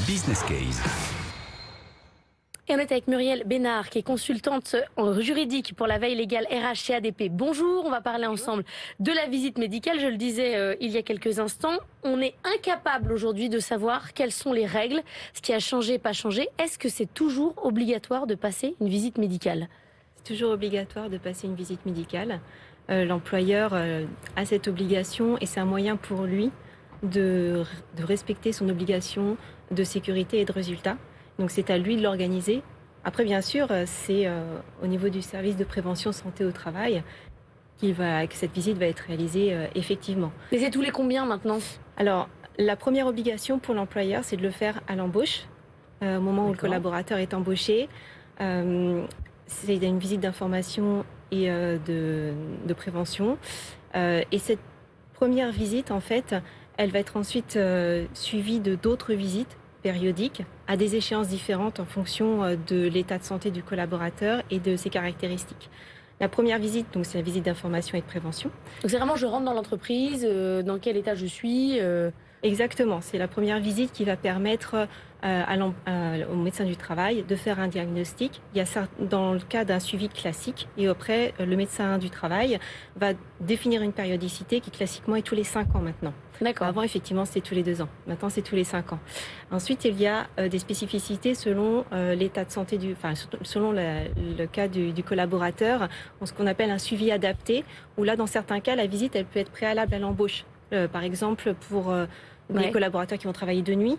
Business Case. Et on est avec Muriel Bénard, qui est consultante juridique pour la veille légale RH chez ADP. Bonjour, on va parler ensemble de la visite médicale. Je le disais il y a quelques instants, on est incapable aujourd'hui de savoir quelles sont les règles, ce qui a changé, pas changé. Est-ce que c'est toujours obligatoire de passer une visite médicale ? C'est toujours obligatoire de passer une visite médicale. L'employeur a cette obligation et c'est un moyen pour lui de respecter son obligation de sécurité et de résultat. Donc c'est à lui de l'organiser. Après, bien sûr, c'est au niveau du service de prévention santé au travail que cette visite va être réalisée effectivement. Mais c'est tous les combien maintenant ? Alors, la première obligation pour l'employeur, c'est de le faire à l'embauche, au moment où le collaborateur est embauché. C'est une visite d'information et de prévention. Et cette première visite, en fait, elle va être ensuite suivie de d'autres visites périodiques à des échéances différentes en fonction de l'état de santé du collaborateur et de ses caractéristiques. La première visite, donc, c'est la visite d'information et de prévention. Donc c'est vraiment je rentre dans l'entreprise, dans quel état je suis Exactement, c'est la première visite qui va permettre au médecin du travail de faire un diagnostic. Il y a ça dans le cas d'un suivi classique et après le médecin du travail va définir une périodicité qui classiquement est tous les 5 ans maintenant. D'accord. Avant effectivement c'était tous les 2 ans, maintenant c'est tous les 5 ans. Ensuite il y a des spécificités selon l'état de santé selon le cas du collaborateur, ce qu'on appelle un suivi adapté où là dans certains cas la visite elle peut être préalable à l'embauche. Par exemple, pour des collaborateurs qui vont travailler de nuit,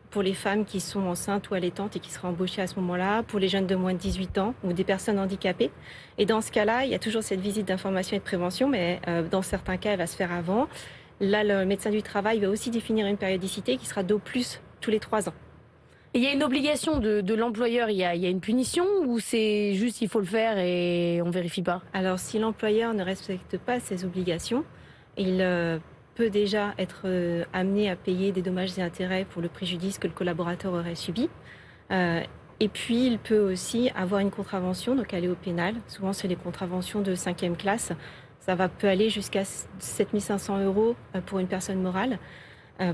pour les femmes qui sont enceintes ou allaitantes et qui seraient embauchées à ce moment-là, pour les jeunes de moins de 18 ans ou des personnes handicapées. Et dans ce cas-là, il y a toujours cette visite d'information et de prévention, mais dans certains cas, elle va se faire avant. Là, le médecin du travail va aussi définir une périodicité qui sera d'au plus tous les 3 ans. Et il y a une obligation de l'employeur, il y a une punition ou c'est juste il faut le faire et on vérifie pas ? Alors, si l'employeur ne respecte pas ses obligations, il peut déjà être amené à payer des dommages et intérêts pour le préjudice que le collaborateur aurait subi. Et puis, il peut aussi avoir une contravention, donc aller au pénal. Souvent, c'est les contraventions de 5e classe. Peut aller jusqu'à 7 500 € pour une personne morale.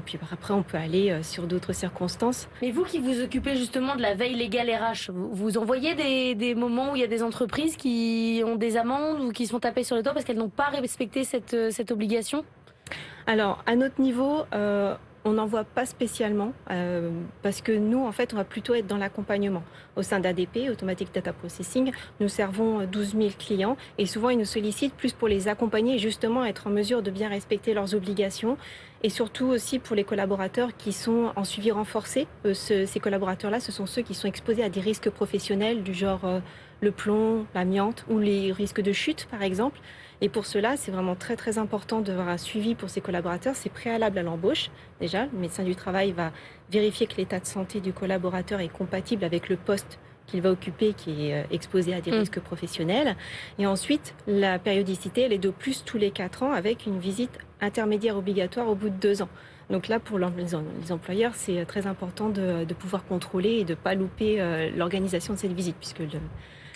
Puis après, on peut aller sur d'autres circonstances. Mais vous qui vous occupez justement de la veille légale RH, vous en voyez des moments où il y a des entreprises qui ont des amendes ou qui se font taper sur les doigts parce qu'elles n'ont pas respecté cette obligation ? Alors, à notre niveau, on n'en voit pas spécialement parce que nous, en fait, on va plutôt être dans l'accompagnement. Au sein d'ADP, Automatic Data Processing, nous servons 12 000 clients et souvent, ils nous sollicitent plus pour les accompagner et justement être en mesure de bien respecter leurs obligations et surtout aussi pour les collaborateurs qui sont en suivi renforcé. Ces collaborateurs-là, ce sont ceux qui sont exposés à des risques professionnels du genre le plomb, l'amiante ou les risques de chute, par exemple. Et pour cela, c'est vraiment très très important d'avoir un suivi pour ces collaborateurs. C'est préalable à l'embauche. Déjà, le médecin du travail va vérifier que l'état de santé du collaborateur est compatible avec le poste qu'il va occuper, qui est exposé à des risques professionnels. Et ensuite, la périodicité, elle est de plus tous les 4 ans avec une visite intermédiaire obligatoire au bout de 2 ans. Donc là, pour les employeurs, c'est très important de pouvoir contrôler et de ne pas louper l'organisation de cette visite, puisque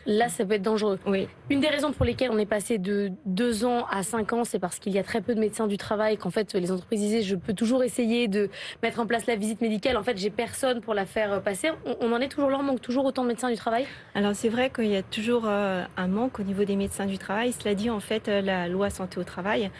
là, ça peut être dangereux. Oui. Une des raisons pour lesquelles on est passé de 2 ans à 5 ans, c'est parce qu'il y a très peu de médecins du travail, qu'en fait, les entreprises disaient, je peux toujours essayer de mettre en place la visite médicale. En fait, j'ai personne pour la faire passer. On en est toujours là, on manque toujours autant de médecins du travail ? Alors, c'est vrai qu'il y a toujours un manque au niveau des médecins du travail. Cela dit, en fait, la loi santé au travail,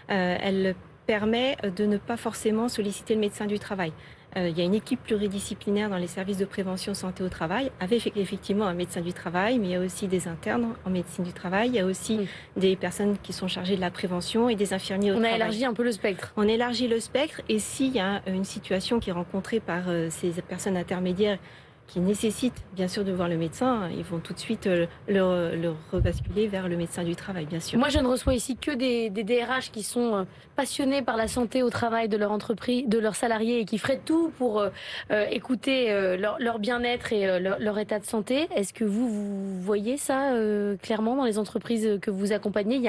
elle permet de ne pas forcément solliciter le médecin du travail. Il y a une équipe pluridisciplinaire dans les services de prévention santé au travail, avec effectivement un médecin du travail, mais il y a aussi des internes en médecine du travail, il y a aussi des personnes qui sont chargées de la prévention et des infirmiers au travail. On a élargi un peu le spectre. On élargit le spectre et s'il y a une situation qui est rencontrée par ces personnes intermédiaires qui nécessitent bien sûr de voir le médecin, ils vont tout de suite le rebasculer vers le médecin du travail, bien sûr. Moi, je ne reçois ici que des DRH qui sont passionnés par la santé au travail de leur entreprise, de leurs salariés et qui feraient tout pour écouter leur bien-être et leur état de santé. Est-ce que vous voyez ça clairement dans les entreprises que vous accompagnez ? Il y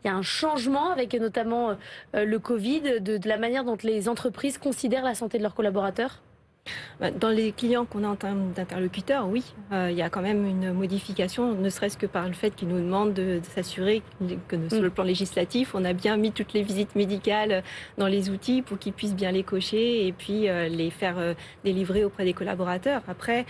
a un changement avec notamment le Covid, de la manière dont les entreprises considèrent la santé de leurs collaborateurs ? Dans les clients qu'on a en termes d'interlocuteurs, oui, il y a quand même une modification, ne serait-ce que par le fait qu'ils nous demandent de s'assurer que sur le plan législatif, on a bien mis toutes les visites médicales dans les outils pour qu'ils puissent bien les cocher et puis les faire délivrer auprès des collaborateurs. Après,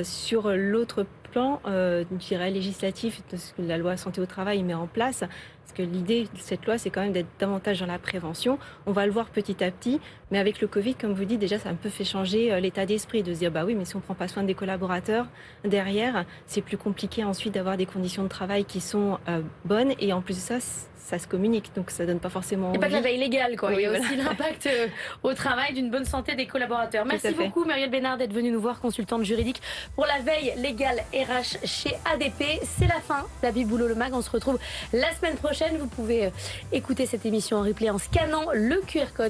sur l'autre plan, je dirais législatif, de ce que la loi santé au travail met en place, parce que l'idée de cette loi, c'est quand même d'être davantage dans la prévention. On va le voir petit à petit, mais avec le Covid, comme vous dites, déjà, ça a un peu fait changer l'état d'esprit, de se dire, bah oui, mais si on ne prend pas soin des collaborateurs, derrière, c'est plus compliqué ensuite d'avoir des conditions de travail qui sont bonnes, et en plus de ça, ça se communique, donc ça donne pas forcément envie. Et pas que la veille légale, quoi. Oui, Il y a voilà. aussi l'impact au travail d'une bonne santé des collaborateurs. Merci beaucoup, Muriel Bénard, d'être venue nous voir, consultante juridique pour la veille légale RH chez ADP. C'est la fin d'Habib Boulot le Mag. On se retrouve la semaine prochaine. Vous pouvez écouter cette émission en replay en scannant le QR code.